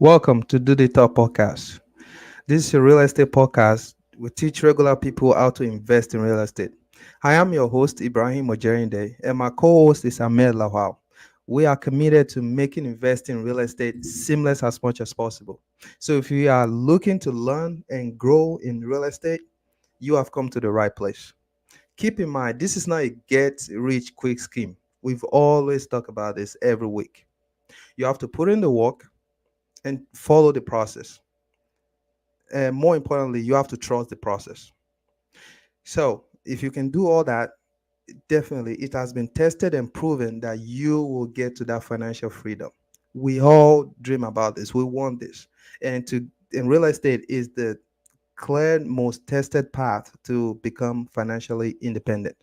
Welcome to Do the Talk podcast. This is a real estate podcast. We teach regular people how to invest in real estate. I am your host, Ibrahim Ojerinde, and my co host is Ahmed Lawal. We are committed to making investing in real estate seamless as much as possible. So, if you are looking to learn and grow in real estate, you have come to the right place. Keep in mind, this is not a get rich quick scheme. We've always talked about this every week. You have to put in the work and follow the process. And more importantly, you have to trust the process. So if you can do all that, definitely it has been tested and proven that you will get to that financial freedom. We all dream about this. We want this. And to in real estate is the clear most tested path to become financially independent.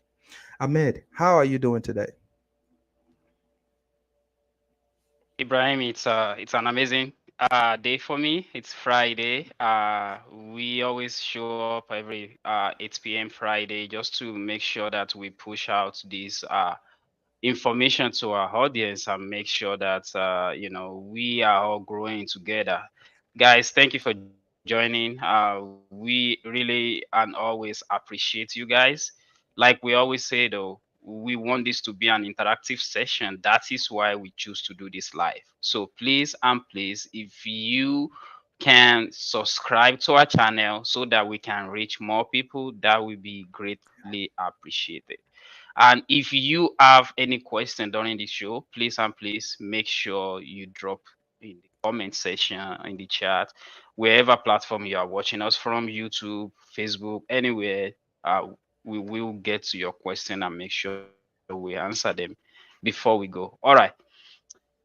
Ahmed, how are you doing today? Ibrahim, it's an amazing day for me. It's Friday. We always show up every 8 p.m. Friday just to make sure that we push out this information to our audience and make sure that we are all growing together. Guys, thank you for joining. We really and always appreciate you guys. Like we always say though, we want this to be an interactive session. That is why we choose to do this live. So please and please, if you can subscribe to our channel so that we can reach more people, that will be greatly appreciated. And if you have any question during the show, please and please make sure you drop in the comment section in the chat, wherever platform you are watching us from, YouTube, Facebook, anywhere. Uh, we will get to your question and make sure we answer them before we go. All right.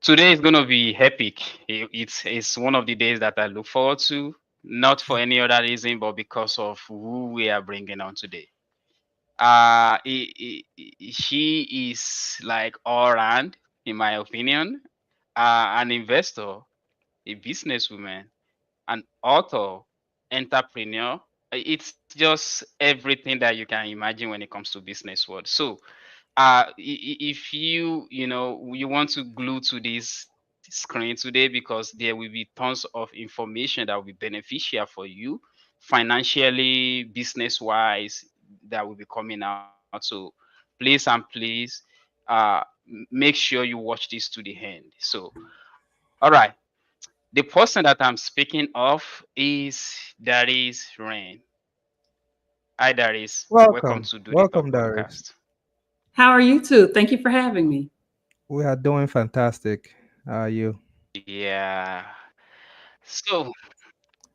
Today is gonna be epic. It's one of the days that I look forward to, not for any other reason, but because of who we are bringing on today. She is like all round, in my opinion, an investor, a businesswoman, an author, entrepreneur. It's just everything that you can imagine when it comes to business world. So, if you want to glue to this screen today, because there will be tons of information that will be beneficial for you financially, business wise, that will be coming out. So please and please, make sure you watch this to the end. So, all right, the person that I'm speaking of is Darice Rene. Hi Darice, welcome Welcome. to Do the Talk Welcome, Darius. podcast. How are you two? Thank you for having me. We are doing fantastic. How are you? Yeah. So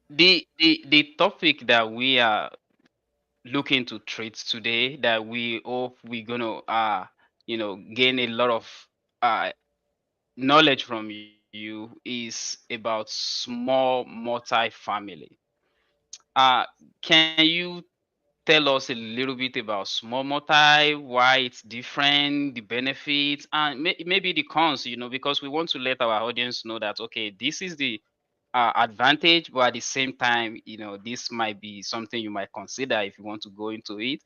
the topic that we are looking to treat today, that we hope we're gonna gain a lot of uh knowledge from you, is about small multi-family. Uh can you tell us a little bit about small multi, why it's different, the benefits, and maybe the cons, because we want to let our audience know that, okay, this is the advantage, but at the same time, this might be something you might consider if you want to go into it,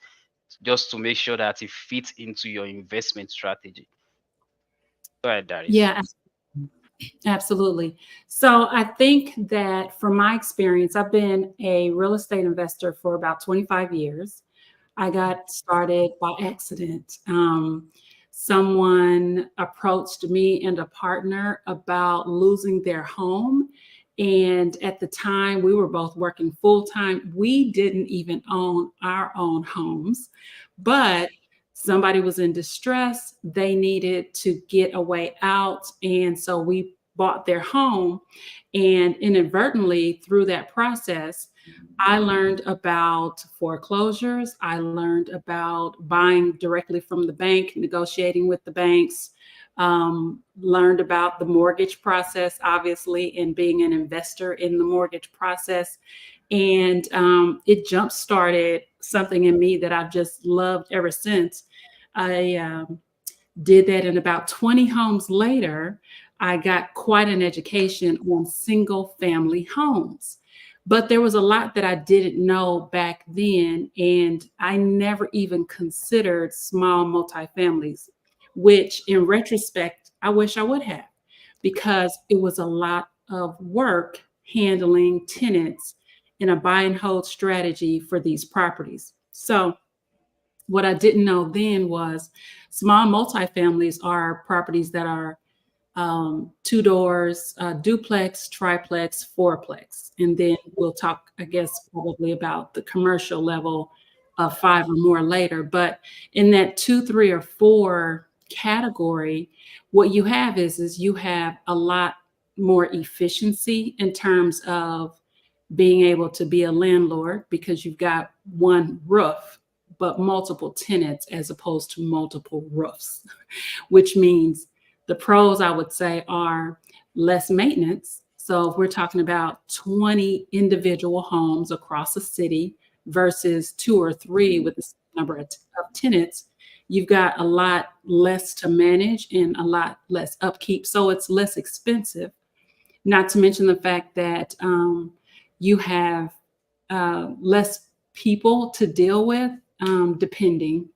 just to make sure that it fits into your investment strategy. Go ahead, Darius. Yeah, absolutely. So I think that from my experience, I've been a real estate investor for about 25 years. I got started by accident. Someone approached me and a partner about losing their home. And at the time, we were both working full time. We didn't even own our own homes, but somebody was in distress. They needed to get a way out. And so we bought their home. And inadvertently, through that process, I learned about foreclosures. I learned about buying directly from the bank, negotiating with the banks, learned about the mortgage process, obviously, and being an investor in the mortgage process. And it jump started something in me that I've just loved ever since. I did that, and about 20 homes later, I got quite an education on single family homes. But there was a lot that I didn't know back then, and I never even considered small multifamilies, which in retrospect, I wish I would have, because it was a lot of work handling tenants in a buy and hold strategy for these properties. So, what I didn't know then was small multifamilies are properties that are two doors, duplex, triplex, fourplex. And then we'll talk, I guess, probably about the commercial level of five or more later. But in that two, three, or four category, what you have is you have a lot more efficiency in terms of being able to be a landlord because you've got one roof, but multiple tenants as opposed to multiple roofs, which means the pros I would say are less maintenance. So if we're talking about 20 individual homes across a city versus two or three with the same number of tenants, you've got a lot less to manage and a lot less upkeep. So it's less expensive. Not to mention the fact that you have less people to deal with, depending.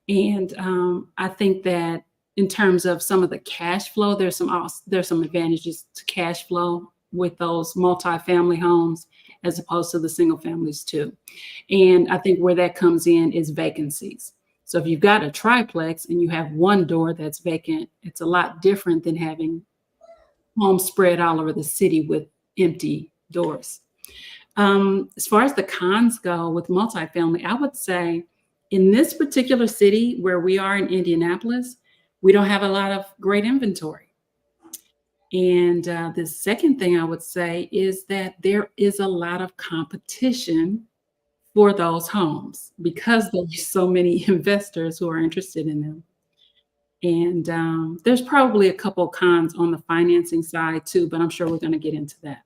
And I think that in terms of some of the cash flow, there's some advantages to cash flow with those multifamily homes as opposed to the single families too. And I think where that comes in is vacancies. So if you've got a triplex and you have one door that's vacant, it's a lot different than having homes spread all over the city with empty doors. As far as the cons go with multifamily, I would say in this particular city where we are in Indianapolis, we don't have a lot of great inventory. And the second thing I would say is that there is a lot of competition for those homes because there's so many investors who are interested in them. And there's probably a couple cons on the financing side too, but I'm sure we're going to get into that.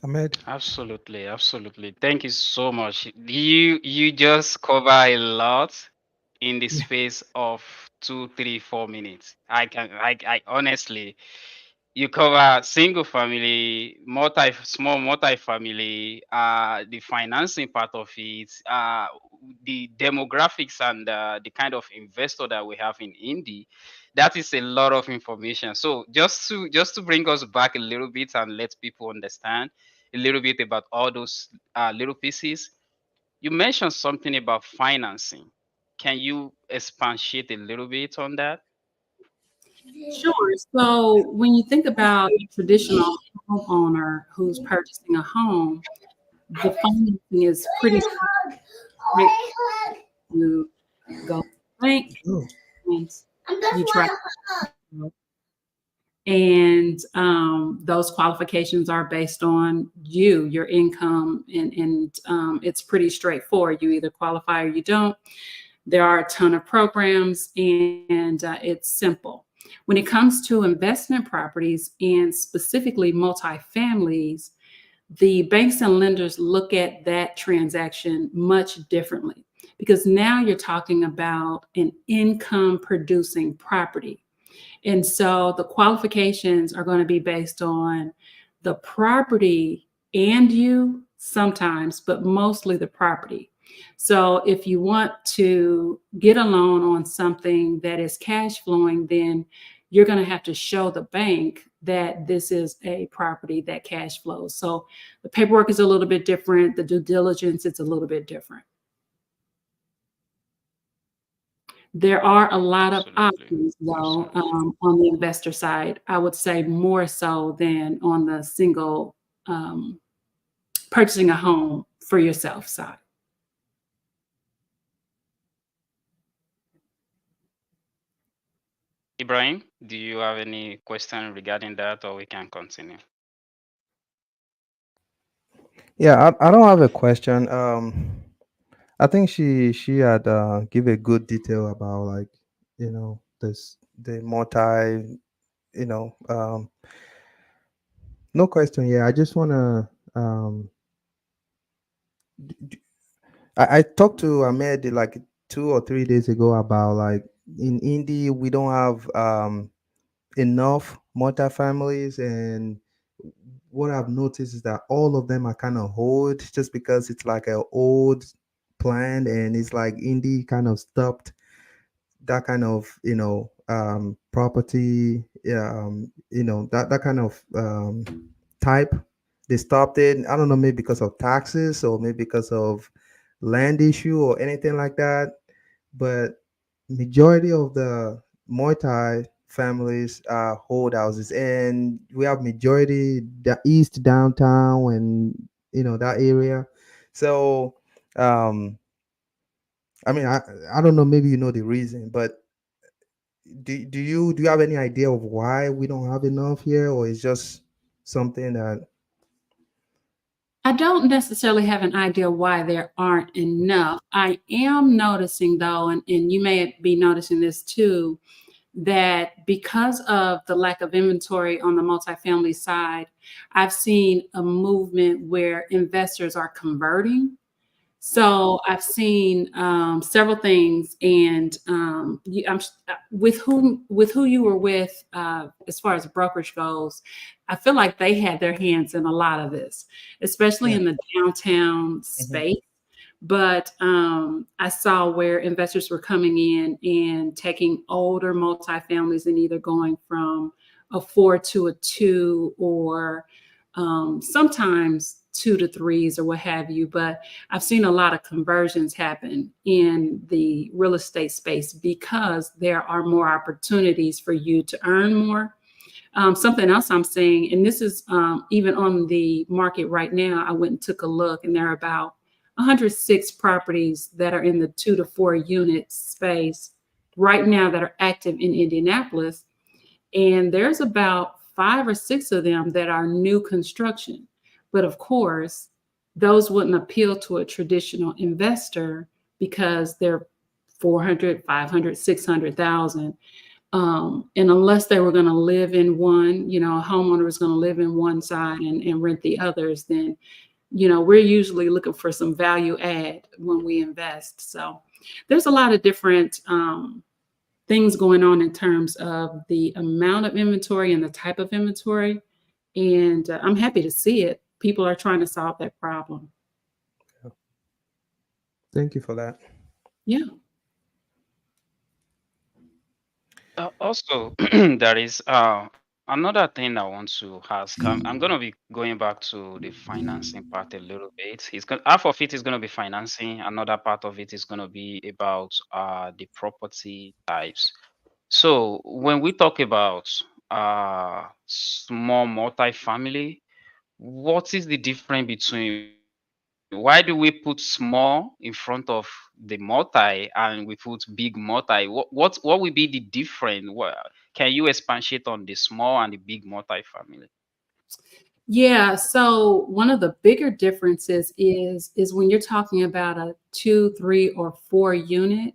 Ahmed. Absolutely, absolutely. Thank you so much. You just cover a lot in the Yeah. space of 2, 3, 4 minutes. I honestly, you cover single family, small multi-family, the financing part of it, the demographics and the kind of investor that we have in Indy. That is a lot of information. So just to bring us back a little bit and let people understand a little bit about all those little pieces. You mentioned something about financing. Can you expatiate a little bit on that? Sure. So when you think about a traditional homeowner who's purchasing a home, the financing is pretty straightforward. You go to the bank Oh, and you try, and those qualifications are based on you, your income, and it's pretty straightforward. You either qualify or you don't. There are a ton of programs, and it's simple. When it comes to investment properties and specifically multifamilies, the banks and lenders look at that transaction much differently because now you're talking about an income producing property. And so the qualifications are going to be based on the property and you sometimes, but mostly the property. So if you want to get a loan on something that is cash flowing, then you're going to have to show the bank that this is a property that cash flows. So the paperwork is a little bit different. The due diligence, it's a little bit different. There are a lot of Absolutely. options, though, Absolutely. on the investor side. I would say more so than on the single um, purchasing a home for yourself side. Ibrahim, do you have any question regarding that, or we can continue? yeah, I don't have a question. I think she had give a good detail about like this the multi no question. Yeah, I just wanna I talked to Ahmed like 2 or 3 days ago about like in Indy we don't have enough multi-families, and what I've noticed is that all of them are kind of old just because it's like an old plan, and it's like Indy kind of stopped that kind of property, that kind of type. They stopped it. I don't know, maybe because of taxes or maybe because of land issue or anything like that. But majority of the multi families are hold houses, and we have majority the east downtown and that area. So um I mean, I don't know, maybe you know the reason, but do you have any idea of why we don't have enough here, or it's just something that? I don't necessarily have an idea why there aren't enough. I am noticing, though, and you may be noticing this too, that because of the lack of inventory on the multifamily side, I've seen a movement where investors are converting. So I've seen several things, and with who you were with as far as brokerage goes. I feel like they had their hands in a lot of this, especially Yeah. in the downtown Hmm. space. But I saw where investors were coming in and taking older multifamilies and either going from a 4 to a 2, or sometimes 2 to 3s or what have you. But I've seen a lot of conversions happen in the real estate space because there are more opportunities for you to earn more. Something else I'm seeing, and this is even on the market right now, I went and took a look, and there are about 106 properties that are in the 2 to 4 unit space right now that are active in Indianapolis. And there's about 5 or 6 of them that are new construction. But of course, those wouldn't appeal to a traditional investor because they're 400, 500, 600,000. And unless they were going to live in one, a homeowner is going to live in one side and rent the others, then, we're usually looking for some value add when we invest. So there's a lot of different things going on in terms of the amount of inventory and the type of inventory. And I'm happy to see it. People are trying to solve that problem. Thank you for that. Yeah. Also, there is another thing I want to ask. I'm gonna be going back to the financing part a little bit. Half of it is gonna be financing. Another part of it is gonna be about the property types. So when we talk about small multifamily, what is the difference between why do we put small in front of the multi and we put big multi? What will be the difference? Can you expatiate on the small and the big multifamily? Yeah, so one of the bigger differences is when you're talking about a 2, 3, or 4 unit,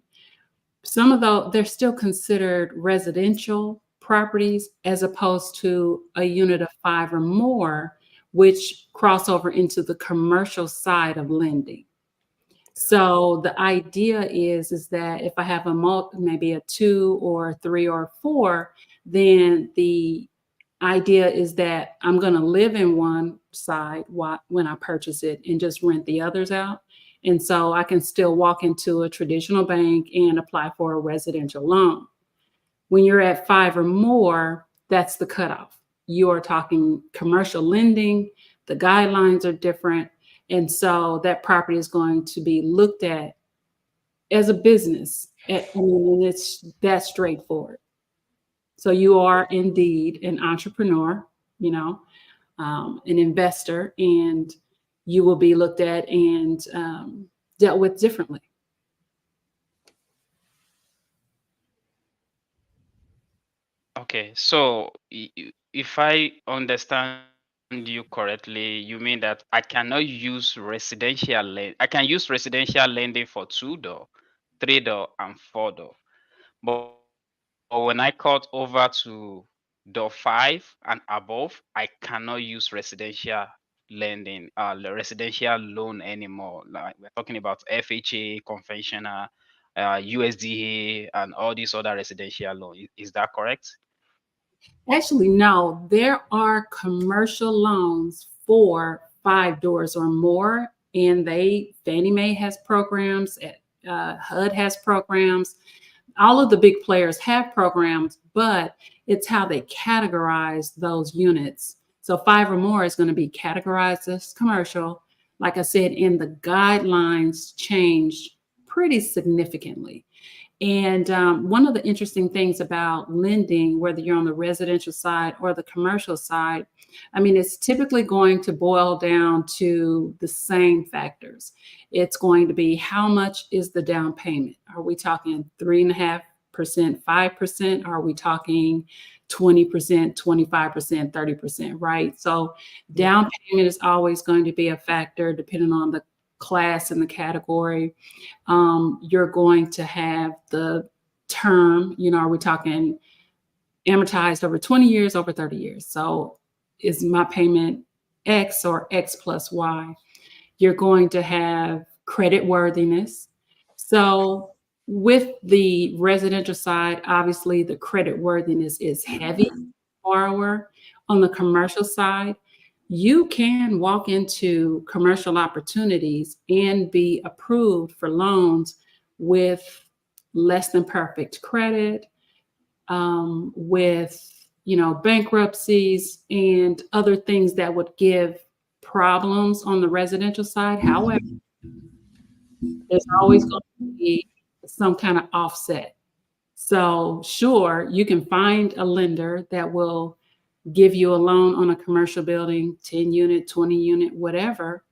some of those they're still considered residential properties as opposed to a unit of 5 or more, which cross over into the commercial side of lending. So the idea is that if I have maybe a 2 or 3 or 4, then the idea is that I'm going to live in one side when I purchase it and just rent the others out. And so I can still walk into a traditional bank and apply for a residential loan. When you're at 5 or more, that's the cutoff. You're talking commercial lending, the guidelines are different. And so that property is going to be looked at as a business. And it's that straightforward. So you are indeed an entrepreneur, you know, an investor, and you will be looked at and dealt with differently. Okay, so if I understand you correctly, you mean that I cannot use residential land. I can use residential lending for 2 door, 3 door, and 4 door. But when I cut over to door 5 and above, I cannot use residential loan anymore. Like we're talking about FHA, conventional, USDA, and all these other residential loans. Is that correct? Actually, no, there are commercial loans for 5 doors or more, and Fannie Mae has programs, HUD has programs. all of the big players have programs, but it's how they categorize those units. So five or more is going to be categorized as commercial. Like I said, and the guidelines changed pretty significantly. And one of the interesting things about lending, whether you're on the residential side or the commercial side, I mean, it's typically going to boil down to the same factors. It's going to be how much is the down payment? Are we talking 3.5%, 5%? Are we talking 20%, 25%, 30%, right? So down payment is always going to be a factor depending on the class and the category. You're going to have the term, are we talking amortized over 20 years, over 30 years? So is my payment X or X plus Y? You're going to have credit worthiness. So with the residential side, obviously the credit worthiness is heavy borrower. On the commercial side, you can walk into commercial opportunities and be approved for loans with less than perfect credit, with bankruptcies and other things that would give problems on the residential side. However, there's always going to be some kind of offset. So sure, you can find a lender that will give you a loan on a commercial building, 10 unit, 20 unit, whatever,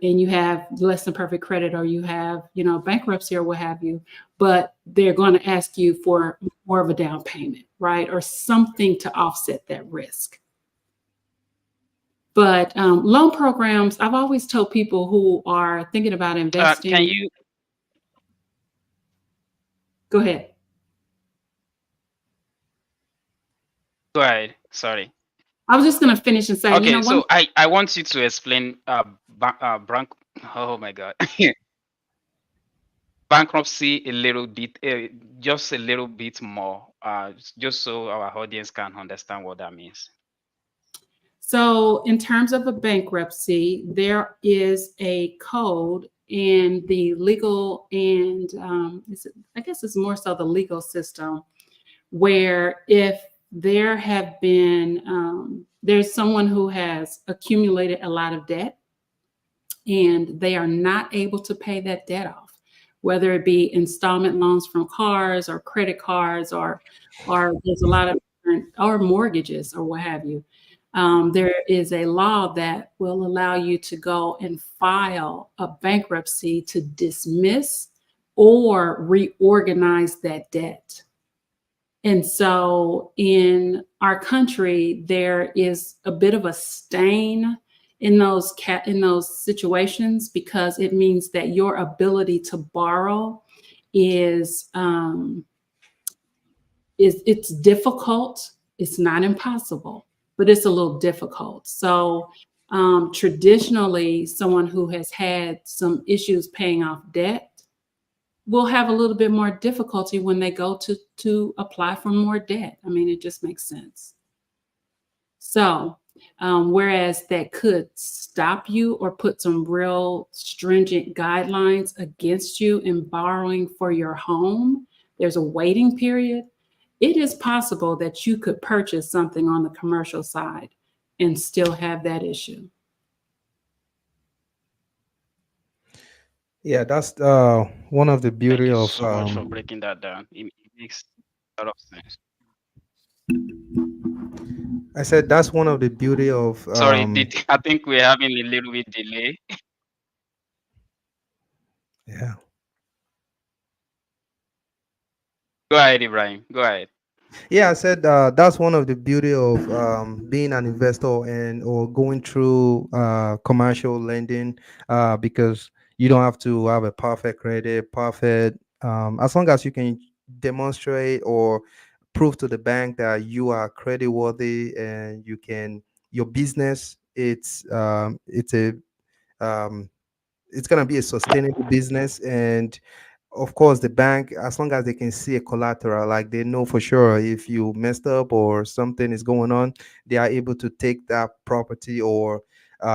and you have less than perfect credit, or you have, bankruptcy or what have you, but they're going to ask you for more of a down payment, right? Or something to offset that risk. But loan programs, I've always told people who are thinking about investing. Can you Go ahead. go ahead? Sorry. I was just going to finish and say, Okay, so I want you to explain oh my God. Bankruptcy a little bit, just a little bit more, just so our audience can understand what that means. So, in terms of a bankruptcy, there is a code in the legal and I guess it's more so the legal system, where if there have been there's someone who has accumulated a lot of debt and they are not able to pay that debt off, whether it be installment loans from cars or credit cards, or there's a lot of different, or mortgages or what have you. There is a law that will allow you to go and file a bankruptcy to dismiss or reorganize that debt. And so in our country, there is a bit of a stain in those situations, because it means that your ability to borrow is it's difficult. It's not impossible, but it's a little difficult. So traditionally, someone who has had some issues paying off debt will have a little bit more difficulty when they go to apply for more debt. I mean, it just makes sense. So whereas that could stop you or put some real stringent guidelines against you in borrowing for your home, there's a waiting period. It is possible that you could purchase something on the commercial side and still have that issue. Yeah, that's one of the Thank beauty you of so much for breaking that down. It makes a lot of sense. I said that's one of the beauty of Sorry, I think we're having a little bit delay. yeah. Go ahead, Ibrahim. Go ahead. Yeah, I said that's one of the beauty of being an investor and or going through commercial lending, because you don't have to have a perfect credit, perfect, as long as you can demonstrate or prove to the bank that you are credit worthy and you can your business um, it's gonna be a sustainable business. And of course the bank, as long as they can see a collateral, like they know for sure if you messed up or something is going on, they are able to take that property or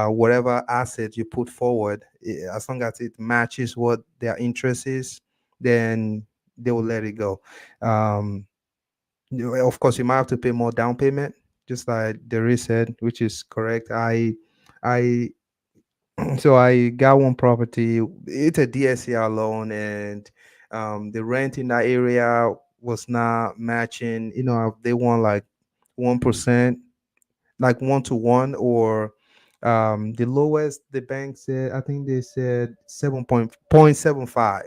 whatever asset you put forward, as long as it matches what their interest is, then they will let it go. Um, of course, you might have to pay more down payment, just like Darice said, which is correct. I so I got one property. It's a DSCR loan, and the rent in that area was not matching. They want like 1%, like 1 to 1, or the lowest the bank said. I think they said 7.75.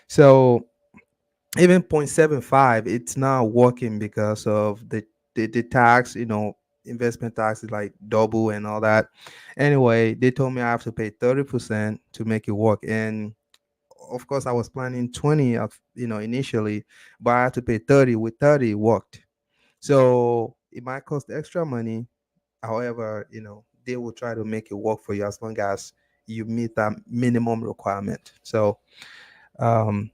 So even 0.75, it's not working because of the tax. Investment tax is like double and all that. Anyway, they told me I have to pay 30% to make it work, and of course I was planning 20 of initially, but I had to pay 30. With 30 it worked. So it might cost extra money. However, they will try to make it work for you as long as you meet that minimum requirement. Um,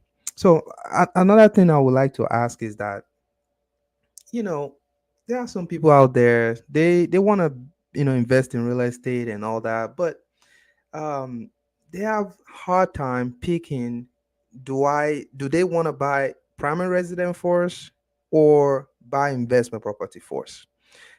another thing I would like to ask is that, you know, there are some people out there, they want to, invest in real estate and all that, but um, they have hard time picking, do they want to buy primary residence first or buy investment property first?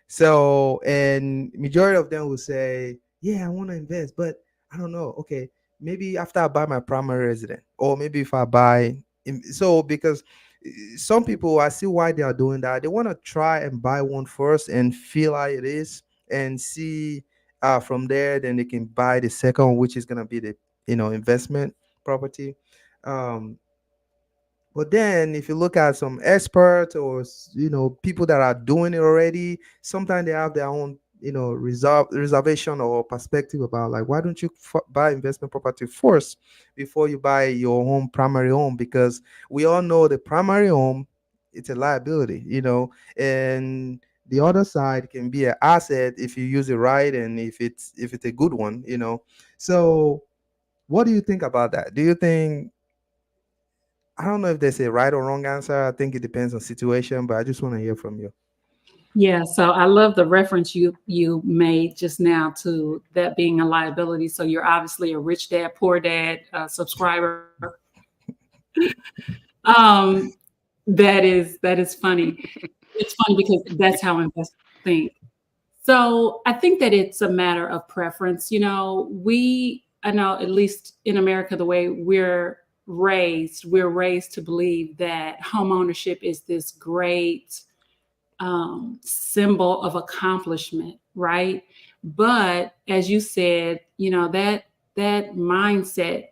So, and majority of them will say, "Yeah, I want to invest, but I don't know. Okay, maybe after I buy my primary resident, or maybe if I buy." So, because some people, I see why they are doing that. They want to try and buy one first and feel how it is, and see from there. Then they can buy the second one, which is gonna be the investment property. Um, but then, if you look at some experts, or people that are doing it already, sometimes they have their own reservation or perspective about, like, why don't you buy investment property first before you buy your home, primary home? Because we all know the primary home, it's a liability, and the other side can be an asset if you use it right, and if it's a good one. So what do you think about that? Do you think, I don't know if there's a right or wrong answer. I think it depends on situation, but I just want to hear from you. Yeah, so I love the reference you made just now to that being a liability. So you're obviously a rich dad, poor dad subscriber. Um, that is funny. It's funny because that's how investors think. So I think that it's a matter of preference. I know at least in America, the way we're raised to believe that home ownership is this great symbol of accomplishment, right? But as you said, that mindset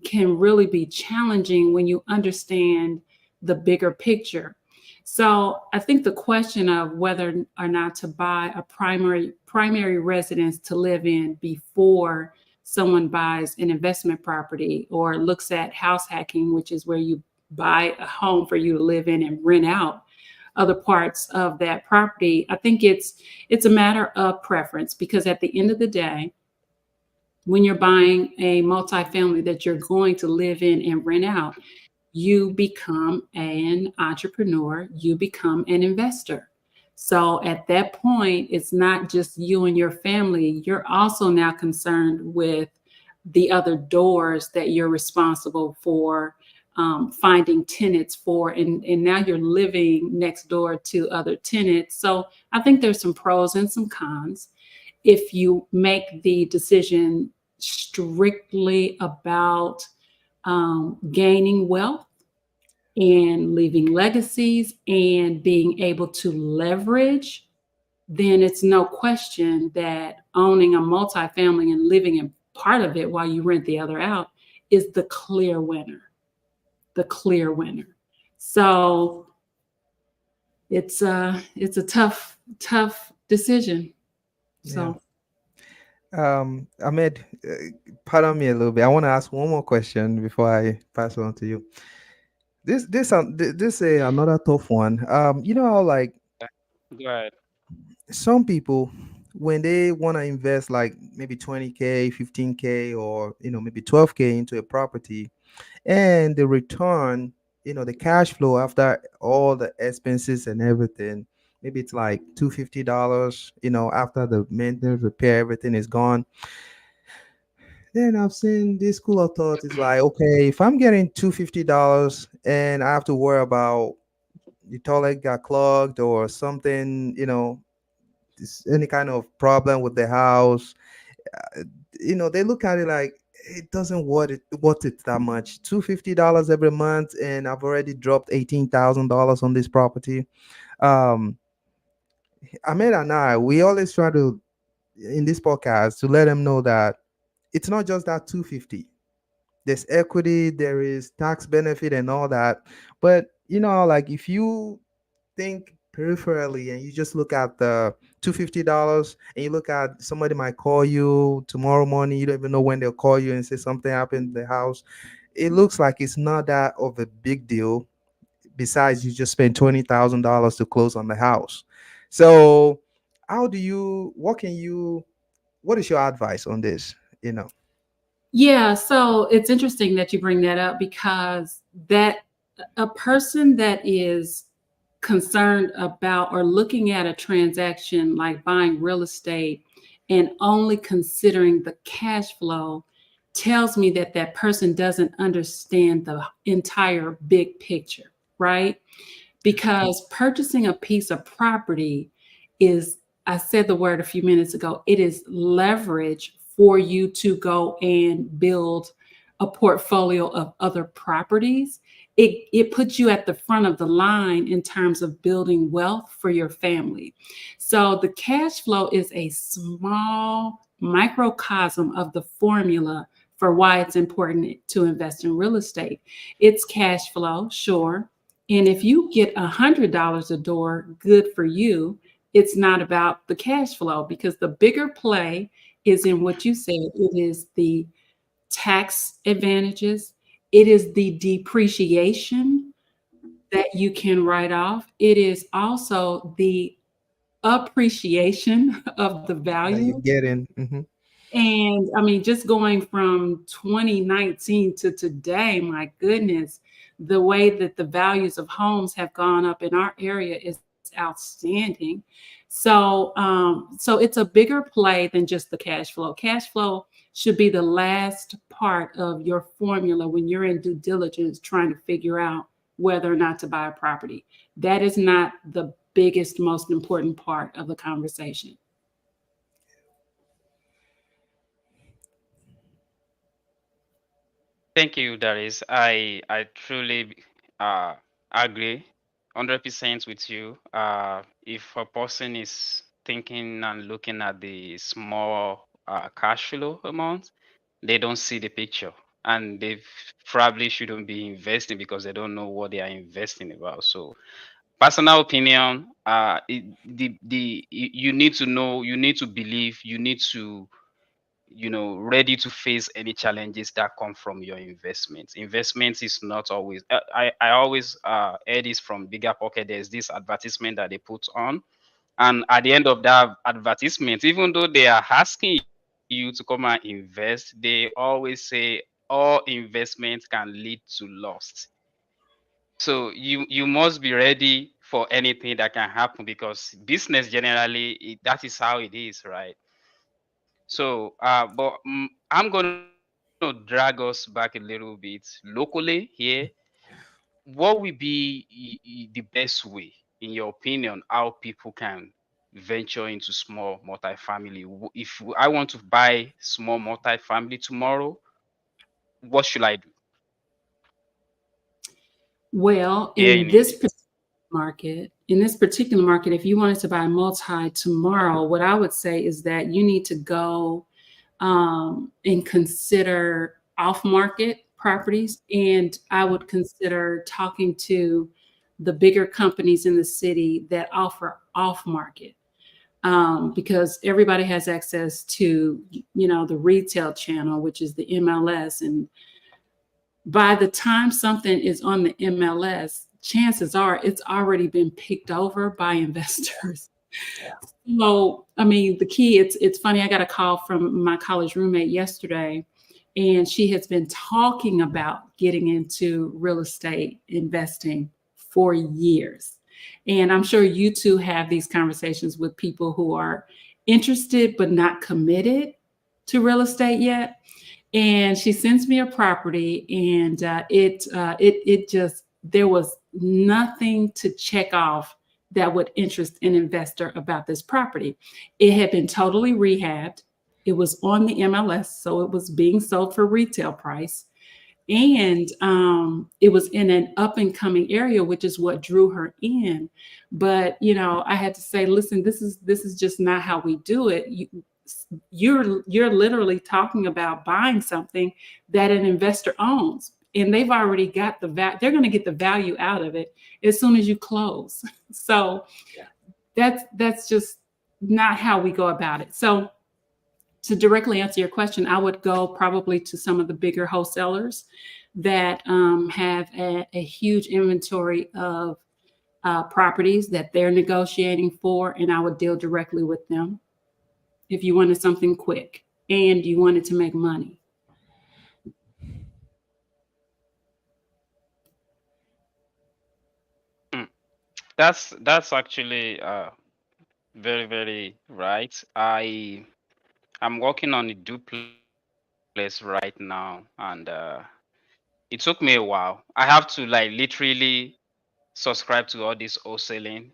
can really be challenging when you understand the bigger picture. So I think the question of whether or not to buy a primary residence to live in before someone buys an investment property or looks at house hacking, which is where you buy a home for you to live in and rent out other parts of that property. I think it's a matter of preference, because at the end of the day, when you're buying a multifamily that you're going to live in and rent out, you become an entrepreneur, you become an investor. So at that point, it's not just you and your family, you're also now concerned with the other doors that you're responsible for finding tenants for, and now you're living next door to other tenants. So I think there's some pros and some cons. If you make the decision strictly about gaining wealth and leaving legacies and being able to leverage, then it's no question that owning a multifamily and living in part of it while you rent the other out is the clear winner. The clear winner. So it's a tough decision. Yeah. So Ahmed, pardon me a little bit. I want to ask one more question before I pass on to you. This another tough one. How, like, Go ahead. some people, when they want to invest like maybe 20K, 15K, or maybe 12K into a property, and the return, the cash flow after all the expenses and everything, maybe it's like $250, after the maintenance, repair, everything is gone. Then I've seen this school of thought is like, okay, if I'm getting $250 and I have to worry about the toilet got clogged or something, any kind of problem with the house, uh, they look at it like it doesn't worth it that much. $250 every month, and I've already dropped $18,000 on this property. Um, Ahmed and I, we always try to in this podcast to let them know that it's not just that 250. There's equity, there is tax benefit and all that. But like if you think peripherally and you just look at the $250 and you look at somebody might call you tomorrow morning, you don't even know when they'll call you and say something happened in the house. It looks like it's not that of a big deal. Besides, you just spent $20,000 to close on the house. So how do you what is your advice on this? Yeah, so it's interesting that you bring that up because that a person that is concerned about or looking at a transaction like buying real estate and only considering the cash flow tells me that that person doesn't understand the entire big picture, right? Because purchasing a piece of property is, I said the word a few minutes ago, it is leverage for you to go and build a portfolio of other properties. It puts you at the front of the line in terms of building wealth for your family. So the cash flow is a small microcosm of the formula for why it's important to invest in real estate. It's cash flow, sure, and if you get $100 a door, good for you. It's not about the cash flow because the bigger play is in what you said. It is the tax advantages, it is the depreciation that you can write off, it is also the appreciation of the That you value. get in. And I mean, just going from 2019 to today, my goodness, the way that the values of homes have gone up in our area is outstanding. So it's a bigger play than just the cash flow. Cash flow should be the last part of your formula when you're in due diligence trying to figure out whether or not to buy a property. That is not the biggest, most important part of the conversation. Thank you, Darius. I truly agree 100% with you. If a person is thinking and looking at the small cash flow amount, they don't see the picture, and they probably shouldn't be investing because they don't know what they are investing about. So, personal opinion, you need to know, you need to believe, you need to ready to face any challenges that come from your investments. Investments is not always I always hear this from Bigger Pocket. There's this advertisement that they put on, and at the end of that advertisement, even though they are asking you to come and invest, they always say all investments can lead to loss. So you must be ready for anything that can happen, because business generally, that is how it is, right? So, but I'm going to drag us back a little bit locally here. What will be the best way, in your opinion, how people can venture into small multifamily? If I want to buy small multifamily tomorrow, what should I do Well, here in Nigeria? in this particular market, if you wanted to buy multi tomorrow, what I would say is that you need to go and consider off market properties. And I would consider talking to the bigger companies in the city that offer off market. Because everybody has access to, the retail channel, which is the MLS, and by the time something is on the MLS, chances are it's already been picked over by investors. So, I mean, the key, it's funny, I got a call from my college roommate yesterday, and she has been talking about getting into real estate investing for years. And I'm sure you too have these conversations with people who are interested but not committed to real estate yet. And she sends me a property, and it just, there was nothing to check off that would interest an investor about this property. It had been totally rehabbed. It was on the MLS, so it was being sold for retail price, and it was in an up and coming area, which is what drew her in. But I had to say, listen, this is just not how we do it. You're literally talking about buying something that an investor owns, and they've already got they're going to get the value out of it as soon as you close. So that's just not how we go about it. So to directly answer your question, I would go probably to some of the bigger wholesalers that have a huge inventory of properties that they're negotiating for, and I would deal directly with them if you wanted something quick and you wanted to make money. Mm. That's actually very, very right. I'm working on a duplex right now, and it took me a while. I have to like literally subscribe to all this wholesaling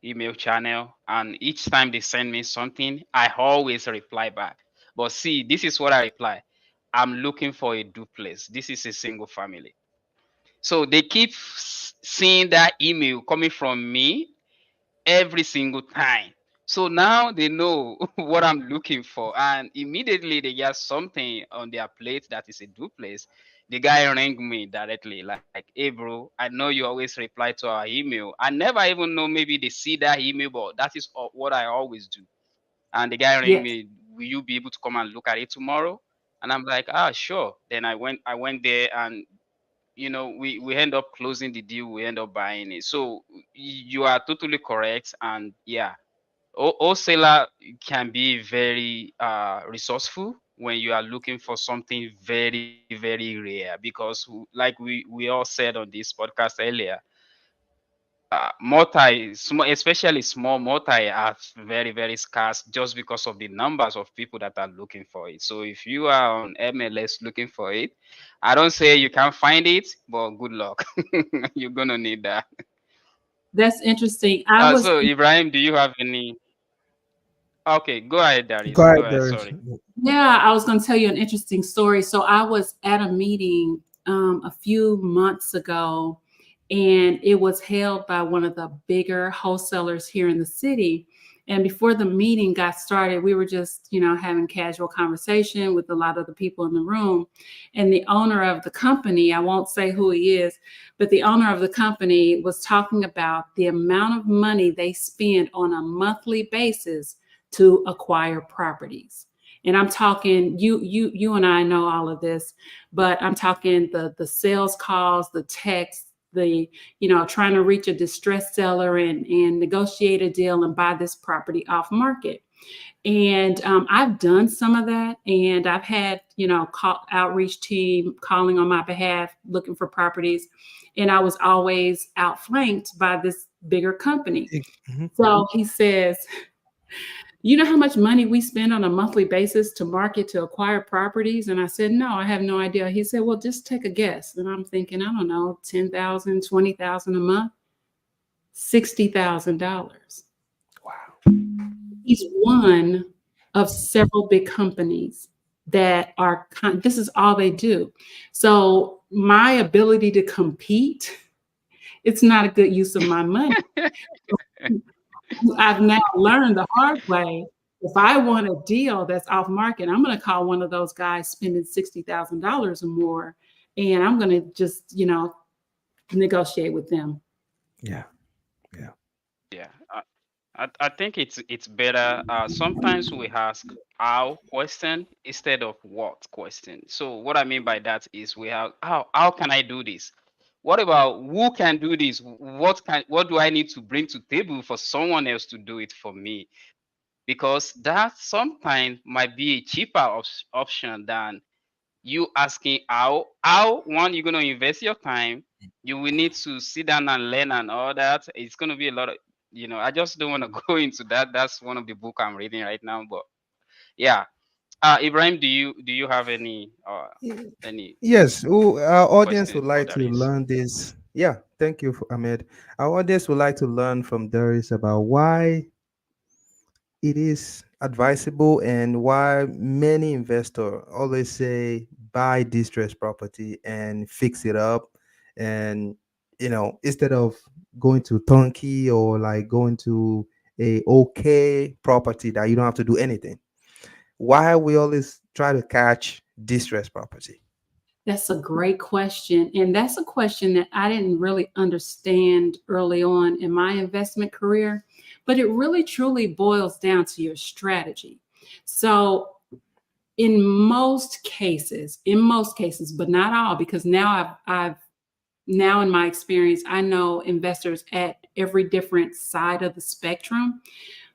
email channel, and each time they send me something, I always reply back. But see, this is what I reply. I'm looking for a duplex. This is a single family. So they keep seeing that email coming from me every single time. So now they know what I'm looking for, and immediately they get something on their plate that is a duplex. The guy rang me directly, like, "Hey, bro, I know you always reply to our email. I never even know maybe they see that email, but that is what I always do." And the guy rang Yes. me, "Will you be able to come and look at it tomorrow?" And I'm like, "Ah, sure." Then I went there, and we end up closing the deal, we end up buying it. So you are totally correct. And yeah, wholesaler can be very resourceful when you are looking for something very, very rare, because like we all said on this podcast earlier, especially small multi are very, very scarce, just because of the numbers of people that are looking for it. So if you are on MLS looking for it, I don't say you can't find it, but good luck. You're gonna need that. That's interesting. I was So Ibrahim, do you have any? Okay, go ahead, Go Darius. Go ahead, ahead. Darius. Sorry. Yeah, I was going to tell you an interesting story. So I was at a meeting a few months ago, and it was held by one of the bigger wholesalers here in the city. And before the meeting got started, we were just, having casual conversation with a lot of the people in the room. And the owner of the company, I won't say who he is, but the owner of the company was talking about the amount of money they spend on a monthly basis to acquire properties. And I'm talking, you and I know all of this, but I'm talking the sales calls, the texts, the trying to reach a distressed seller and negotiate a deal and buy this property off market. And I've done some of that, and I've had outreach team calling on my behalf looking for properties, and I was always outflanked by this bigger company. Mhm. So he says, you know how much money we spend on a monthly basis to market to acquire properties? And I said, no, I have no idea. He said, well, just take a guess. And I'm thinking, I don't know, 10,000, 20,000 a month, $60,000. Wow. He's one of several big companies that are, this is all they do. So my ability to compete, it's not a good use of my money. I've now learned the hard way. If I want a deal that's off market, I'm going to call one of those guys spending $60,000 or more, and I'm going to just, negotiate with them. Yeah. Yeah. Yeah. I think it's better. Sometimes we ask how question instead of what question. So what I mean by that is we have how can I do this? What about who can do this? What do I need to bring to table for someone else to do it for me? Because that sometimes might be a cheaper option than you asking how one you're gonna invest your time. You will need to sit down and learn and all that. It's gonna be a lot of I just don't want to go into that. That's one of the book I'm reading right now. But yeah, Ibrahim, do you have any Yes, our audience would question for like to Darius? learn this. Yeah, thank you, Ahmed. Our audience would like to learn from Darius about why it is advisable and why many investors always say buy distressed property and fix it up, and instead of going to turnkey or like going to a okay property that you don't have to do anything. Why we always try to catch distressed property? That's a great question. And that's a question that I didn't really understand early on in my investment career, but it really truly boils down to your strategy. So, in most cases, but not all, because now I've now in my experience, I know investors at every different side of the spectrum.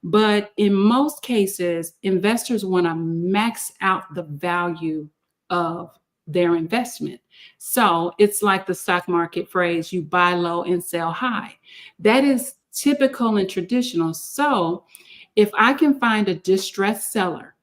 But in most cases, investors want to max out the value of their investment. So it's like the stock market phrase, you buy low and sell high. That is typical and traditional. So if I can find a distressed seller,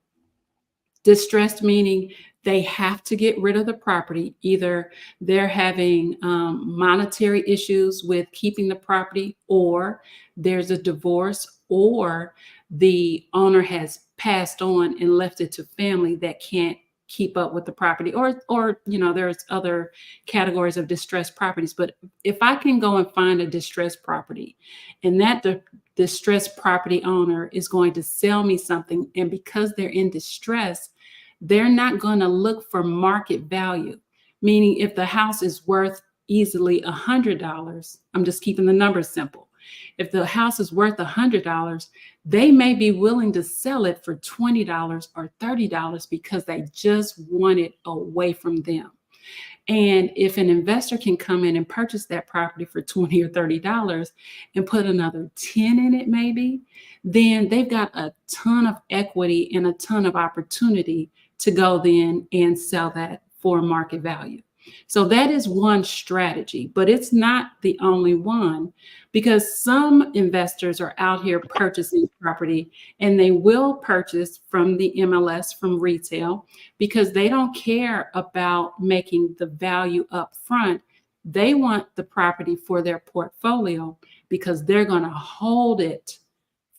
distressed meaning they have to get rid of the property. Either they're having monetary issues with keeping the property, or there's a divorce, or the owner has passed on and left it to family that can't keep up with the property, or there's other categories of distressed properties. But if I can go and find a distressed property, and that distressed property owner is going to sell me something, and because they're in distress, they're not going to look for market value. Meaning, if the house is worth easily $100, I'm just keeping the numbers simple. If the house is worth $100, they may be willing to sell it for $20 or $30 because they just want it away from them. And if an investor can come in and purchase that property for 20 or $30 and put another 10 in it, maybe, then they've got a ton of equity and a ton of opportunity to go then and sell that for market value. So that is one strategy, but it's not the only one, because some investors are out here purchasing property, and they will purchase from the MLS, from retail, because they don't care about making the value up front. They want the property for their portfolio because they're going to hold it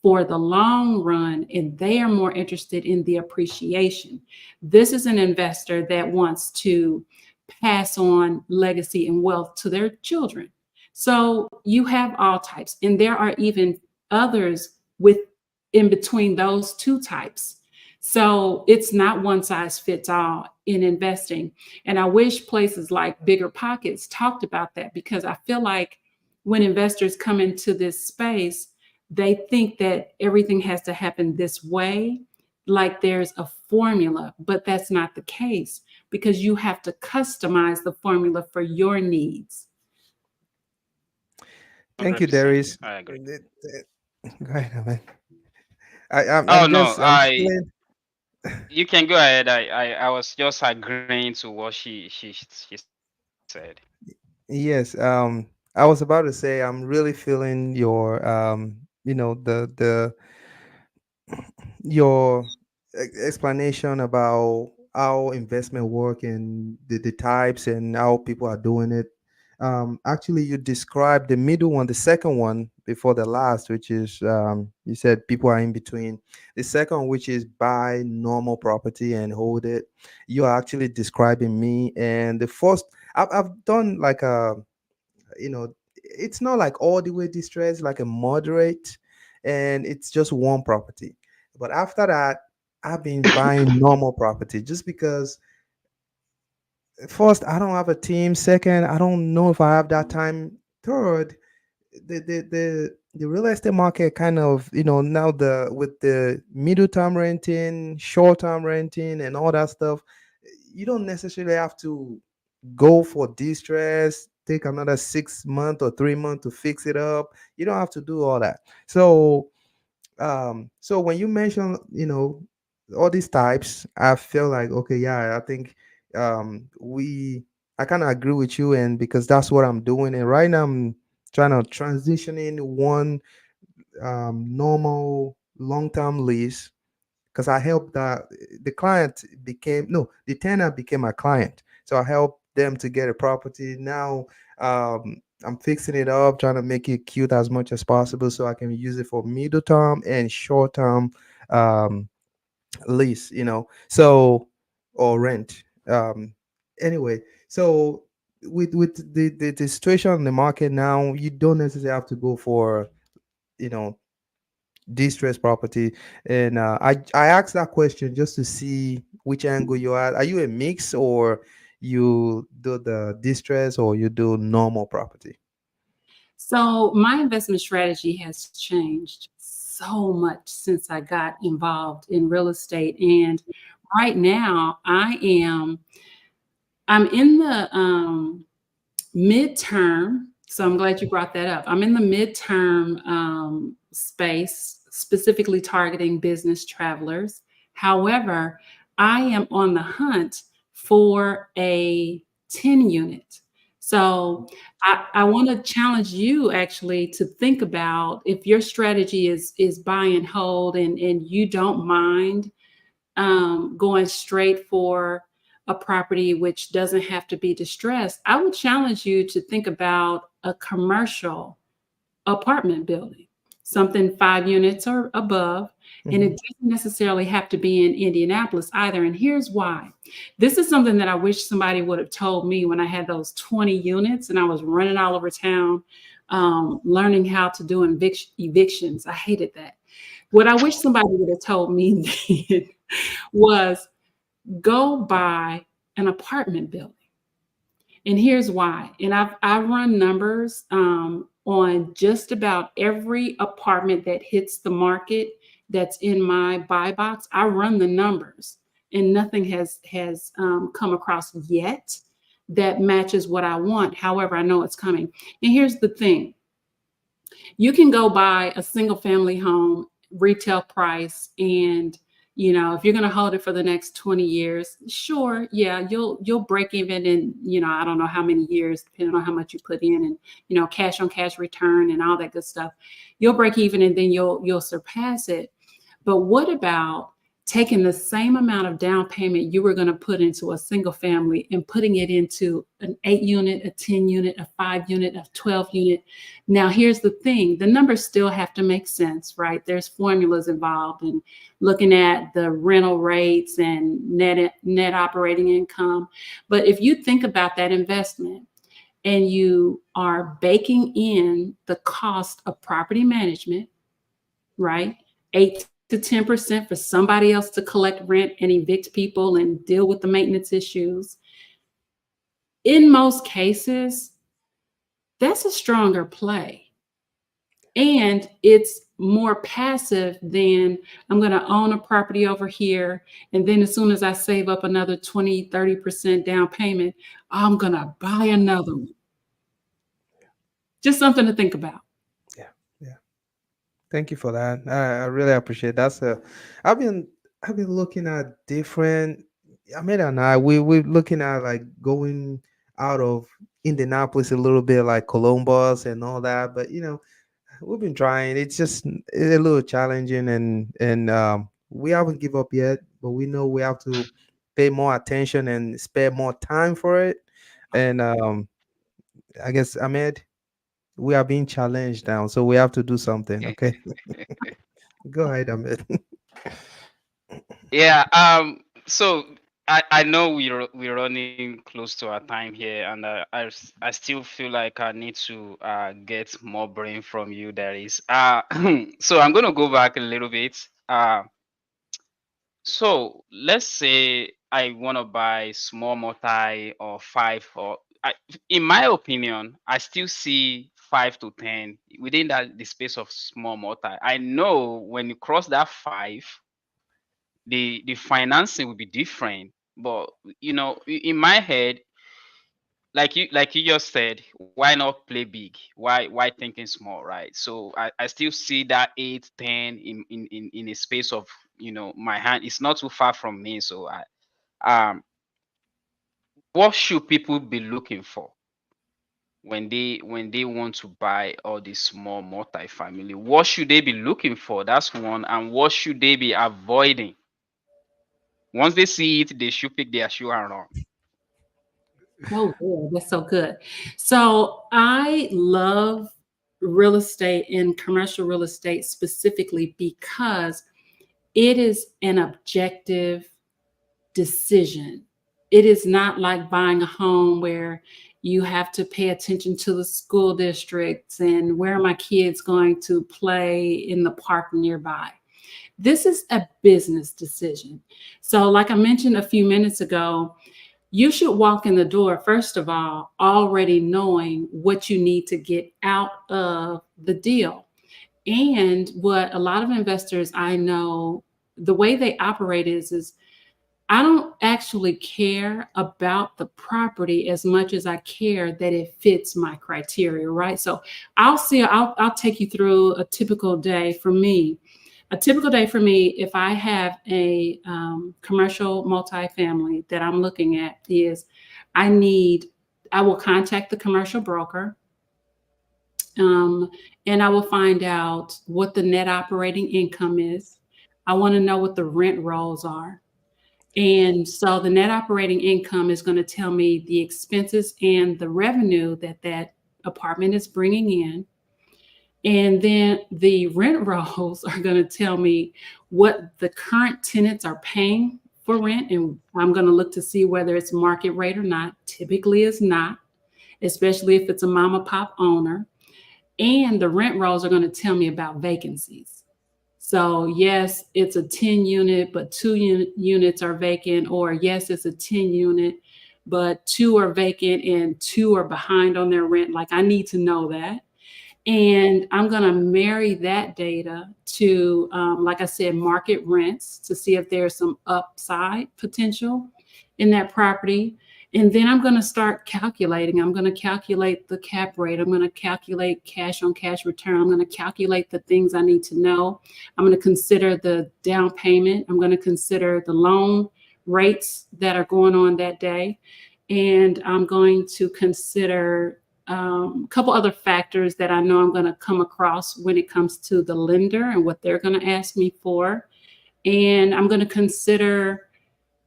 for the long run, and they are more interested in the appreciation. This is an investor that wants to pass on legacy and wealth to their children. So you have all types, and there are even others with in between those two types. So it's not one size fits all in investing. And I wish places like Bigger Pockets talked about that, because I feel like when investors come into this space, they think that everything has to happen this way, like there's a formula, but that's not the case, because you have to customize the formula for your needs. Thank you, 100%. Darius. I agree. Go ahead, man. I'm Oh no, just I'm feeling. you can go ahead. I was just agreeing to what she said. Yes, I was about to say I'm really feeling your your explanation about how investment work and the types and how people are doing it. Actually, you described the middle one, the second one before the last, which is you said people are in between. The second, which is buy normal property and hold it. You are actually describing me. And the first, I've done like a, it's not like all the way distressed, like a moderate, and it's just one property. But after that, I've been buying normal property just because first, I don't have a team. Second, I don't know if I have that time. Third, the real estate market kind of, now the with the middle term renting, short term renting, and all that stuff, you don't necessarily have to go for distress, take another 6 months or 3 months to fix it up. You don't have to do all that. So when you mention, all these types, I feel like, okay, yeah, I think we I kind of agree with you, and because that's what I'm doing. And right now I'm trying to transition in one normal long-term lease because I helped the client became no the tenant became my client. So I helped them to get a property. Now I'm fixing it up, trying to make it cute as much as possible so I can use it for middle term and short term um, lease, so or rent. Anyway, so with the situation in the market now, you don't necessarily have to go for you know distressed property. And I asked that question just to see which angle you're at. Are you a mix, or you do the distress, or you do normal property? So my investment strategy has changed so much since I got involved in real estate. And right now I'm in the midterm. So I'm glad you brought that up. I'm in the midterm space, specifically targeting business travelers. However, I am on the hunt for a 10 unit. So I want to challenge you actually to think about if your strategy is buy and hold, and you don't mind going straight for a property which doesn't have to be distressed, I would challenge you to think about a commercial apartment building, something 5 units or above. And it Hmm. doesn't necessarily have to be in Indianapolis either. And here's why. This is something that I wish somebody would have told me when I had those 20 units and I was running all over town, learning how to do evictions. I hated that. What I wish somebody would have told me then was go buy an apartment building. And here's why. And I run numbers on just about every apartment that hits the market that's in my buy box. I run the numbers, and nothing has come across yet that matches what I want. However, I know it's coming. And here's the thing: you can go buy a single family home retail price, and if you're going to hold it for the next 20 years, sure, yeah, you'll break even in, I don't know how many years, depending on how much you put in, and cash on cash return and all that good stuff. You'll break even, and then you'll surpass it. But what about taking the same amount of down payment you were going to put into a single family and putting it into an 8 unit, a 10 unit, a 5 unit, a 12 unit? Now, here's the thing: the numbers still have to make sense, right? There's formulas involved, and looking at the rental rates and net operating income. But if you think about that investment and you are baking in the cost of property management, right? 8 to 10% for somebody else to collect rent and evict people and deal with the maintenance issues. In most cases, that's a stronger play. And it's more passive than I'm going to own a property over here. And then as soon as I save up another 20, 30% down payment, I'm going to buy another one. Just something to think about. Yeah, yeah. Thank you for that. I really appreciate that. So, I've been I've been looking at different. Ahmed and I, we're looking at like going out of Indianapolis a little bit, like Columbus and all that. But we've been trying. It's just a little challenging, and we haven't give up yet. But we know we have to pay more attention and spend more time for it. And I guess, Ahmed, we are being challenged now, so we have to do something. Okay, go ahead, Ahmed. Yeah. So I know we're running close to our time here, and I still feel like I need to get more brain from you, Darius. So I'm gonna go back a little bit. So let's say I want to buy small multi or five, or in my opinion, I still see 5 to 10 within that the space of small multi. I know when you cross that five, the financing will be different. But in my head, like you just said, why not play big? Why thinking small, right? So I still see that 8, 10 in a space of my hand. It's not too far from me. So what should people be looking for when they want to buy all these small multifamily? What should they be looking for? That's one. And what should they be avoiding? Once they see it, they should pick their shoe and run. Oh, yeah, that's so good. So I love real estate and commercial real estate specifically because it is an objective decision. It is not like buying a home where you have to pay attention to the school districts and where are my kids going to play in the park nearby. This is a business decision. So, like I mentioned a few minutes ago, you should walk in the door, first of all, already knowing what you need to get out of the deal. And what a lot of investors I know, the way they operate is I don't actually care about the property as much as I care that it fits my criteria, right? So I'll take you through a typical day for me. A typical day for me, if I have a commercial multifamily that I'm looking at, is I need, I will contact the commercial broker, um, and I will find out what the net operating income is. I want to know what the rent rolls are. And so the net operating income is going to tell me the expenses and the revenue that that apartment is bringing in. And then the rent rolls are going to tell me what the current tenants are paying for rent. And I'm going to look to see whether it's market rate or not. Typically, it's not, especially if it's a mom and pop owner. And the rent rolls are going to tell me about vacancies. So, yes, it's a 10 unit, but units are vacant, or yes, it's a 10 unit, but two are vacant and two are behind on their rent. Like, I need to know that. And I'm going to marry that data to, like I said, market rents to see if there's some upside potential in that property. And then I'm going to start calculating. I'm going to calculate the cap rate. I'm going to calculate cash on cash return. I'm going to calculate the things I need to know. I'm going to consider the down payment. I'm going to consider the loan rates that are going on that day. And I'm going to consider a couple other factors that I know I'm going to come across when it comes to the lender and what they're going to ask me for. And I'm going to consider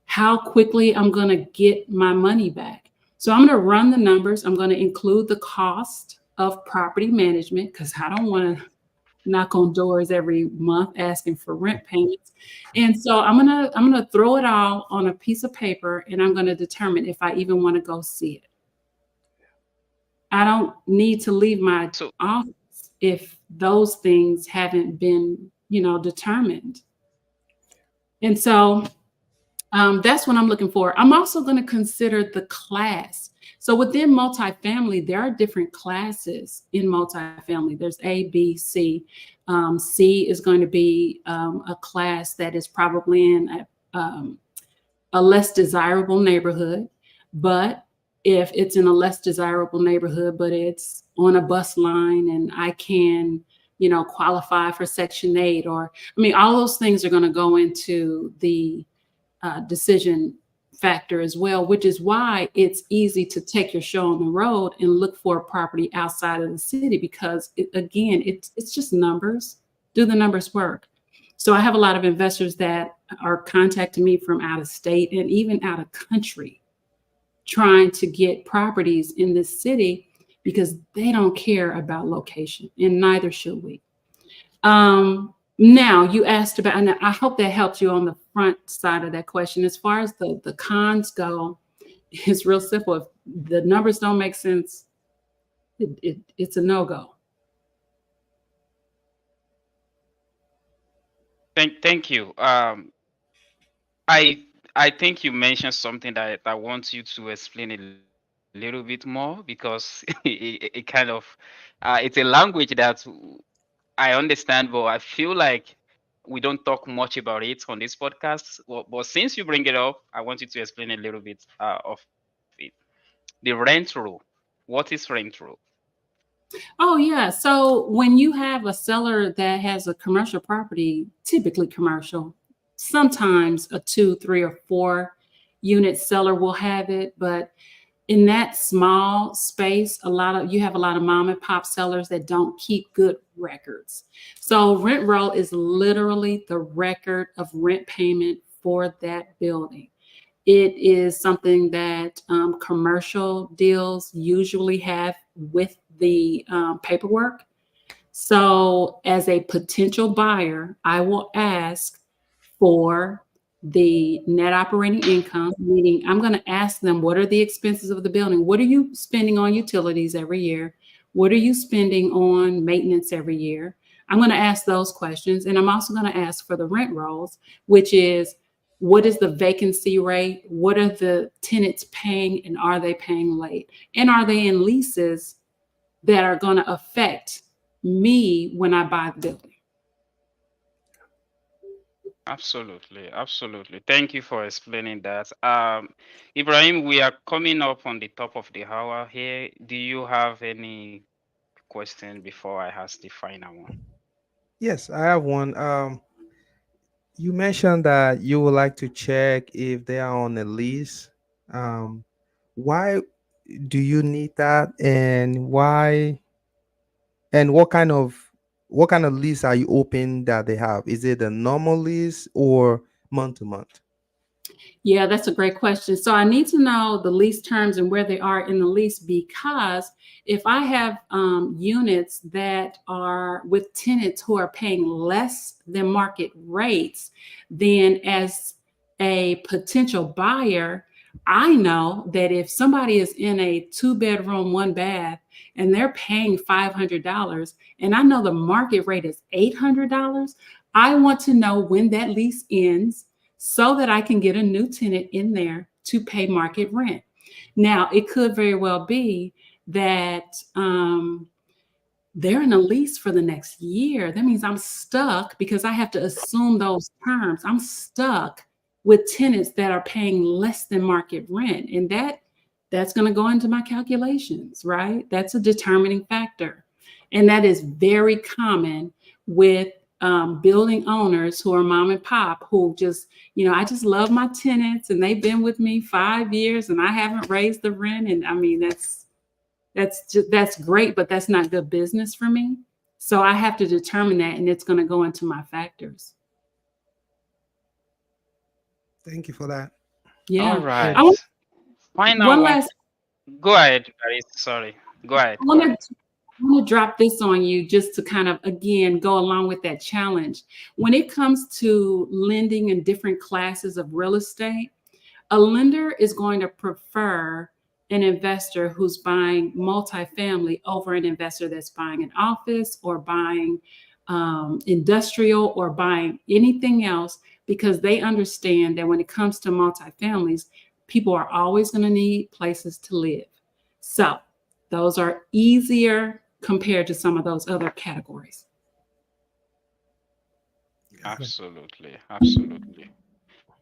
how quickly I'm going to get my money back. So I'm going to run the numbers. I'm going to include the cost of property management because I don't want to knock on doors every month asking for rent payments. And so I'm gonna throw it all on a piece of paper and I'm going to determine if I even want to go see it. I don't need to leave my So office if those things haven't been, determined. And so that's what I'm looking for. I'm also going to consider the class. So within multifamily, there are different classes in multifamily. There's A, B, C. C is going to be a class that is probably in a less desirable neighborhood. But if it's in a less desirable neighborhood, but it's on a bus line and I can, qualify for Section 8, or, I mean, all those things are going to go into the decision factor as well, which is why it's easy to take your show on the road and look for a property outside of the city because, it's just numbers. Do the numbers work? So I have a lot of investors that are contacting me from out of state and even out of country trying to get properties in this city because they don't care about location, and neither should we. Now you asked about, and I hope that helped you on the front side of that question. As far as the cons go, it's real simple. If the numbers don't make sense, it's a no-go. thank you. I I think you mentioned something that I want you to explain a little bit more because it kind of it's a language that I understand, but I feel like we don't talk much about it on this podcast. But since you bring it up, I want you to explain a little bit of it. The rent rule. What is rent rule? Oh, yeah. So when you have a seller that has a commercial property, typically commercial, sometimes a two, three, or four unit seller will have it, but in that small space, you have a lot of mom and pop sellers that don't keep good records. So rent roll is literally the record of rent payment for that building. It is something that commercial deals usually have with the paperwork. So, as a potential buyer, I will ask for the net operating income, meaning I'm going to ask them what are the expenses of the building? What are you spending on utilities every year? What are you spending on maintenance every year? I'm going to ask those questions. And I'm also going to ask for the rent rolls, which is what is the vacancy rate? What are the tenants paying? And are they paying late? And are they in leases that are going to affect me when I buy the building? Absolutely, absolutely. Thank you for explaining that. Ibrahim, we are coming up on the top of the hour here. Do you have any question before I ask the final one? Yes, I have one. You mentioned that you would like to check if they are on a lease. Um, why do you need that, and why, and what kind of lease are you hoping that they have? Is it a normal lease or month to month? Yeah, that's a great question. So I need to know the lease terms and where they are in the lease, because if I have units that are with tenants who are paying less than market rates, then as a potential buyer, I know that if somebody is in a 2 bedroom, 1 bath, and they're paying $500, and I know the market rate is $800, I want to know when that lease ends so that I can get a new tenant in there to pay market rent. Now, it could very well be that they're in a lease for the next year. That means I'm stuck because I have to assume those terms. I'm stuck with tenants that are paying less than market rent. And that's going to go into my calculations, right? That's a determining factor. And that is very common with building owners who are mom and pop, who just, I just love my tenants and they've been with me 5 years and I haven't raised the rent. And I mean, that's great, but that's not good business for me. So I have to determine that, and it's going to go into my factors. Thank you for that. All Yeah. And I want right. Final one one. last Go ahead, Darice. Sorry. Go ahead. I Go want ahead. to drop this on you just to kind of again go along with that challenge. When it comes to lending in different classes of real estate, a lender is going to prefer an investor who's buying multifamily over an investor that's buying an office or buying industrial or buying anything else, because they understand that when it comes to multifamilies, people are always going to need places to live. So those are easier compared to some of those other categories. got it. Absolutely. Absolutely.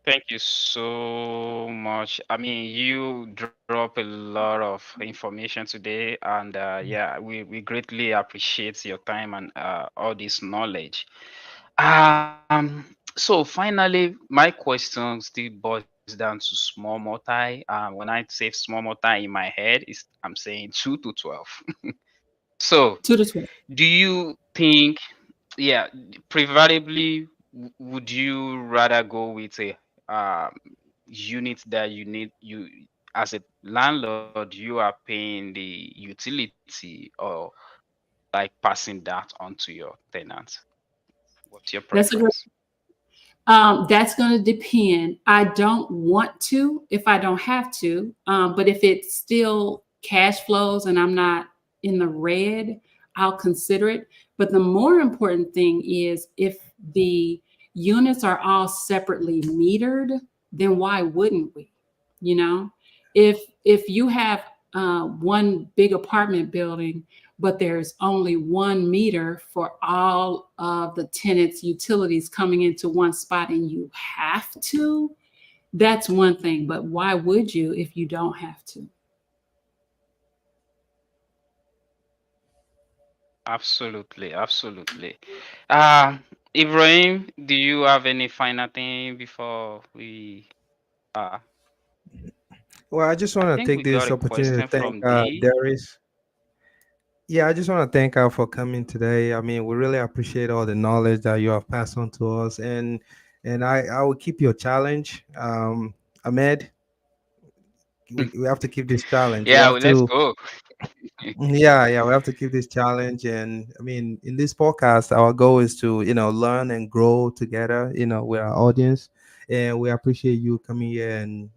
Thank you so much. I mean, you drop a lot of information today, and yeah, we greatly appreciate your time and all this knowledge. So finally, my question still boils down to small multi. When I say small multi in my head, is I'm saying 2 to 12. So, 2 to 12. do you think, yeah, preferably, would you rather go with a um, unit that you as a landlord you are paying the utility, or like passing that on to your tenant? What's your That's a great preference? That's going to depend. I don't want to if I don't have to, but if it still cash flows and I'm not in the red, I'll consider it. But the more important thing is if the units are all separately metered, then why wouldn't we? You know, if you have one big apartment building, but there's only one meter for all of the tenants' utilities coming into one spot and you have to, that's one thing. But why would you if you don't have to? Absolutely, absolutely. Uh, Ibrahim, do you have any final thing before we? Uh, Well, I just I want to think take we got this a opportunity to question thank from D. Darius. Yeah, I just want to thank her for coming today. I mean, we really appreciate all the knowledge that you have passed on to us. And and I will keep your challenge. Ahmed, we have to keep this challenge. We Yeah, have well, let's to, go. yeah, we have to keep this challenge. And I mean, in this podcast, our goal is to, learn and grow together, with our audience. And we appreciate you coming here and,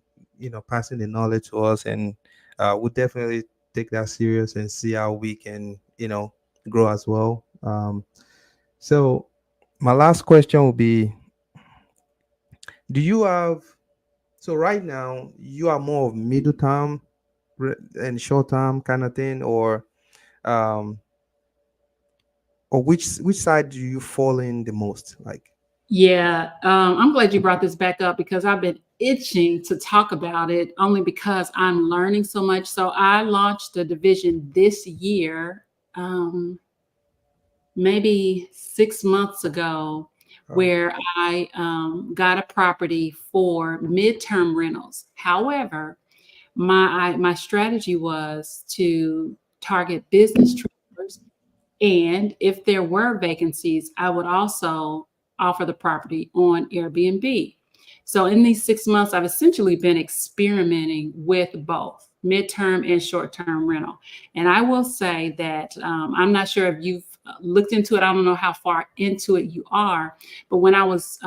passing the knowledge to us. And we'll definitely take that serious and see how we can, grow as well. So my last question will be, do you have, so right now, you are more of middle term and short term kind of thing, um, or which side do you fall in the most? Like, Yeah, I'm glad you brought this back up because I've been itching to talk about it only because I'm learning so much. So I launched a division this year, um, maybe 6 months ago, oh, where I got a property for midterm rentals. However, my strategy was to target business travelers, and if there were vacancies, I would also offer the property on Airbnb. So in these 6 months, I've essentially been experimenting with both midterm and short-term rental. And I will say that I'm not sure if you've looked into it. I don't know how far into it you are, but when I was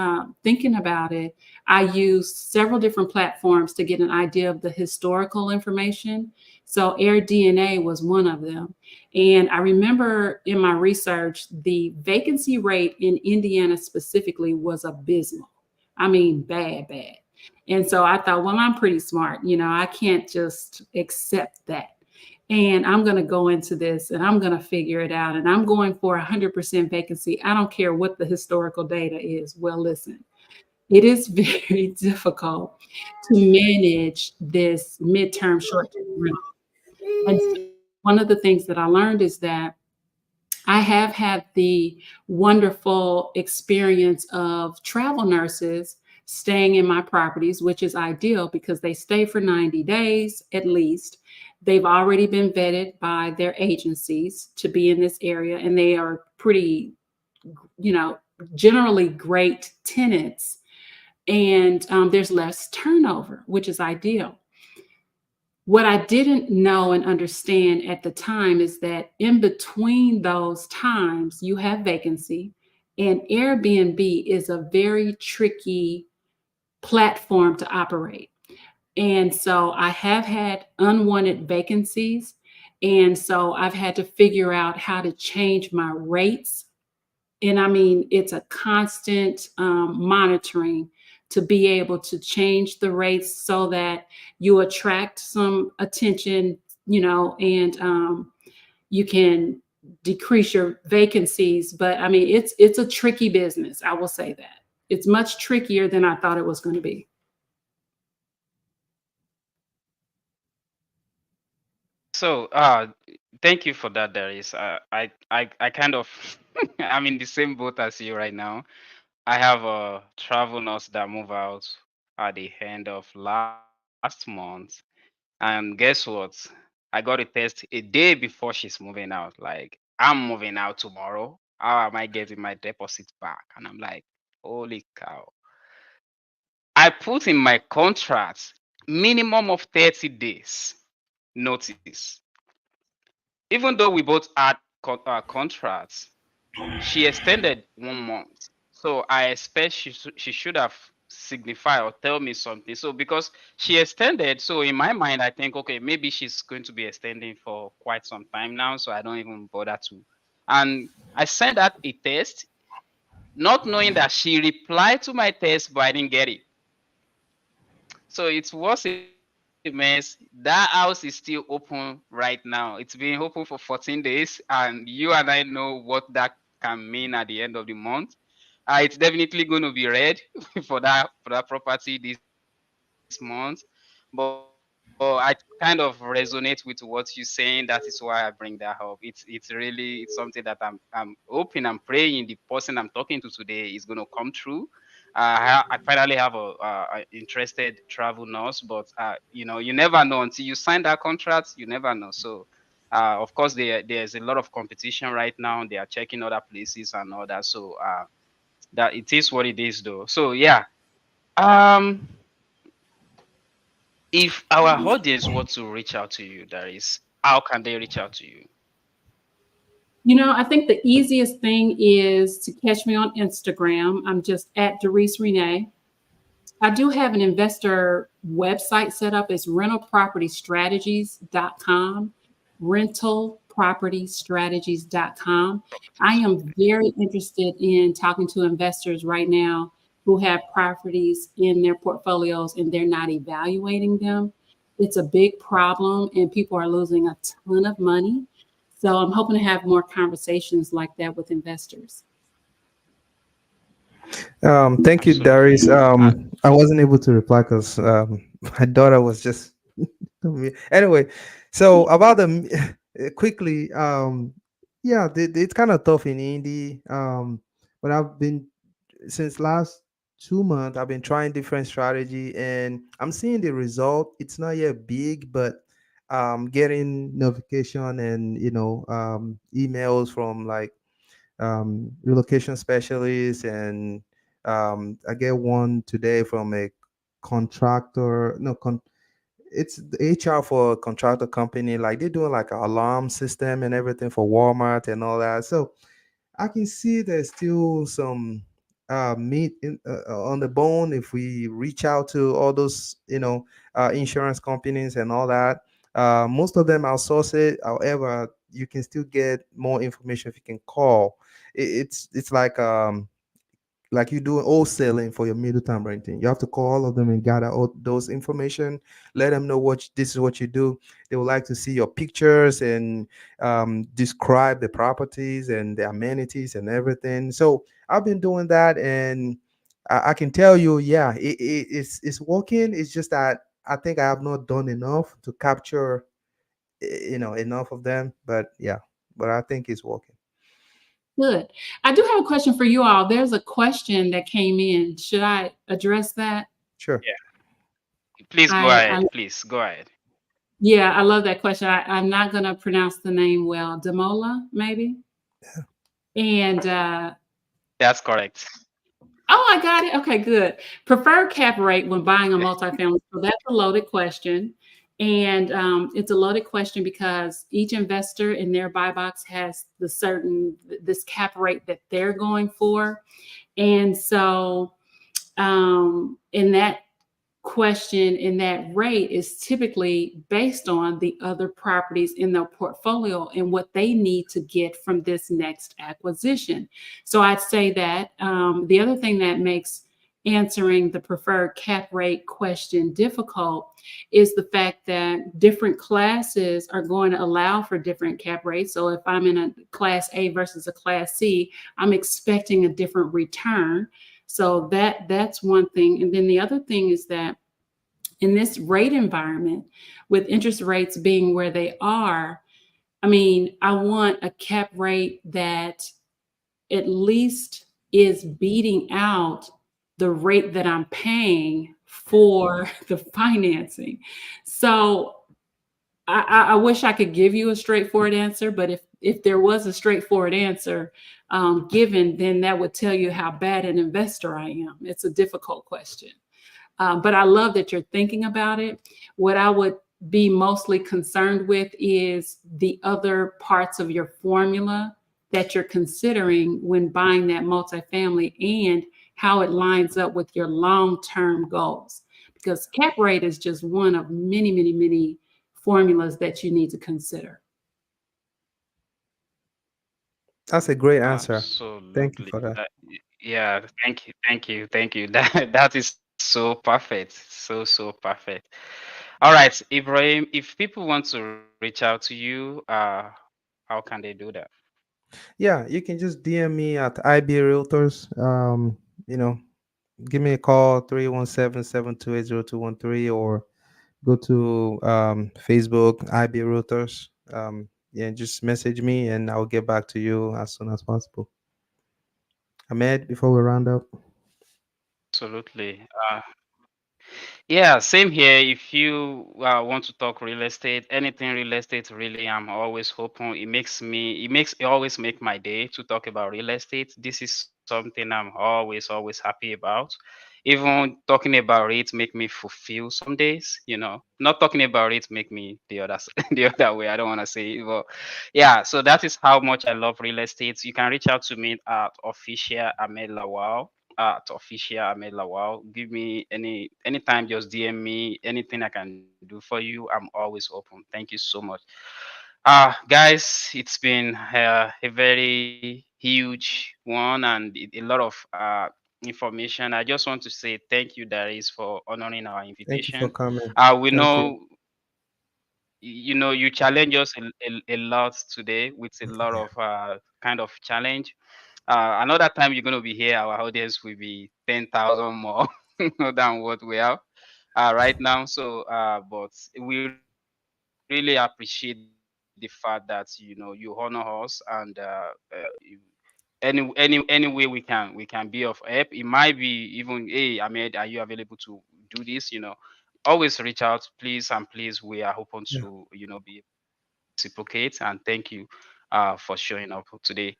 thinking about it, I used several different platforms to get an idea of the historical information. So AirDNA was one of them. And I remember in my research, the vacancy rate in Indiana specifically was abysmal. I mean, bad, bad. And so I thought, well, I'm pretty smart. I can't just accept that. And I'm going to go into this and I'm going to figure it out. And I'm going for 100% vacancy. I don't care what the historical data is. Well, listen, it is very difficult to manage this midterm, short term rental. And so one of the things that I learned is that I have had the wonderful experience of travel nurses staying in my properties, which is ideal because they stay for 90 days at least. They've already been vetted by their agencies to be in this area, and they are pretty, you know, generally great tenants. And there's less turnover, which is ideal. What I didn't know and understand at the time is that in between those times, you have vacancy, and Airbnb is a very tricky platform to operate. And so I have had unwanted vacancies. And so I've had to figure out how to change my rates, and I mean, it's a constant monitoring to be able to change the rates so that you attract some attention, and you can decrease your vacancies. But I mean, it's a tricky business. I will say that it's much trickier than I thought it was going to be. So, thank you for that, Darius. I kind of, I'm in the same boat as you right now. I have a travel nurse that moved out at the end of last month, and guess what? I got a test a day before she's moving out. Like, I'm moving out tomorrow. How am I getting my deposit back? And I'm like, holy cow. I put in my contract minimum of 30 days notice. Even though we both had contracts, she extended 1 month. So I expect she should have signified or tell me something. So because she extended, so in my mind, I think, okay, maybe she's going to be extending for quite some time now. So I don't even bother to. And I sent out a test, not knowing that she replied to my test, but I didn't get it. So it was a mess. That house is still open right now. It's been open for 14 days, and you and I know what that can mean at the end of the month. It's definitely going to be red for that property this month. But I kind of resonate with what you're saying. That is why I bring that up. It's really it's something that I'm hoping and praying the person I'm talking to today is going to come true. I finally have a interested travel nurse, but you never know until you sign that contract. You never know. So, of course, there's a lot of competition right now. They are checking other places and all that. So, That it is what it is, though. So yeah, um, if our audience were to reach out to you, Darius, how can they reach out to you? I think the easiest thing is to catch me on Instagram. I'm just at Darice Rene. I do have an investor website set up. It's rentalpropertystrategies.com. Rentalpropertystrategies.com. I Properties. am very interested in talking to investors right now who have properties in their portfolios and they're not evaluating them. It's a big problem and people are losing a ton of money. So I'm hoping to have more conversations like that with investors. Thank you, Absolutely. Darius. I wasn't able to reply because my daughter was just anyway. So about the quickly, yeah, it's kind of tough in indie. But I've been since last 2 months. I've been trying different strategy, and I'm seeing the result. It's not yet big, but getting notification and emails from like relocation specialist, and I get one today from a contractor. No, it's the HR for a contractor company. Like they're doing like an alarm system and everything for Walmart and all that. So I can see there's still some meat on the bone if we reach out to all those, insurance companies and all that. Most of them outsource it. However, you can still get more information if you can call. It's like you do wholesaling for your middle time renting. You have to call all of them and gather all those information. Let them know this is what you do. They would like to see your pictures and describe the properties and the amenities and everything. So I've been doing that, and I can tell you, yeah, it's working. It's just that I think I have not done enough to capture, enough of them. But yeah, but I think it's working. Good. I do have a question for you all. There's a question that came in. Should I address that? Sure. Yeah. Please go I ahead. Please go ahead. Yeah, I love that question. I'm not going to pronounce the name well. Demola, maybe. And That's correct. oh, I got it. Okay, good. Preferred cap rate when buying a multifamily. So that's a loaded question. And it's a loaded question because each investor in their buy box has this cap rate that they're going for. And so in that question in that rate is typically based on the other properties in their portfolio and what they need to get from this next acquisition. So I'd say that the other thing that makes answering the preferred cap rate question difficult is the fact that different classes are going to allow for different cap rates. So if I'm in a class A versus a class C, I'm expecting a different return. So that's one thing. And then the other thing is that in this rate environment, with interest rates being where they are, I mean, I want a cap rate that at least is beating out the rate that I'm paying for the financing. So I wish I could give you a straightforward answer, but if there was a straightforward answer given, then that would tell you how bad an investor I am. It's a difficult question. But I love that you're thinking about it. What I would be mostly concerned with is the other parts of your formula that you're considering when buying that multifamily and how it lines up with your long-term goals. Because cap rate is just one of many, many, many formulas that you need to consider. That's a great answer. Thank you Absolutely. for that. Yeah, thank you. That is so perfect. So perfect. All right, Ibrahim, if people want to reach out to you, how can they do that? Yeah, you can just DM me at IB Realtors. You know, give me a call 317-728-0213, or go to Facebook IB Realtors. Yeah, just message me and I'll get back to you as soon as possible. Ahmed, before we round up. Absolutely. Yeah, same here. If you want to talk real estate, anything real estate, really, I'm always open. It always make my day to talk about real estate. This is something I'm always happy about. Even talking about it make me fulfill some days, Not talking about it make me the other the other way. I don't want to say it, but yeah. So that is how much I love real estate. You can reach out to me at official Ahmed Lawal. At official Ahmed Lawal. Give me anytime. Just DM me. Anything I can do for you, I'm always open. Thank you so much. Guys, it's been a very huge one and a lot of information. I just want to say thank you, Darius, for honoring our Thank you for invitation. coming. We Thank you. know, you challenge us a lot today with a lot Yeah. of kind of challenge. Another time you're going to be here, our audience will be 10,000 more than what we have right now. So, but we really appreciate the fact that you honor us and any way we can be of help. It might be even, hey, Ahmed, are you available to do this? Always reach out, please and please. We are open Yeah. to be able to reciprocate, and thank you for showing up today.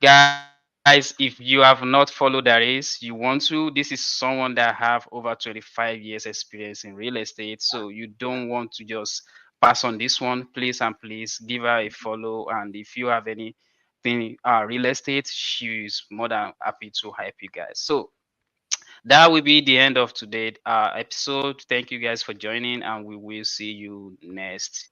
Guys, if you have not followed Darius, you want to. This is someone that have over 25 years experience in real estate, so you don't want to just pass on this one. Please and please give her a follow. And if you have anything real estate, she's more than happy to help you guys. So that will be the end of today's episode. Thank you guys for joining, and we will see you next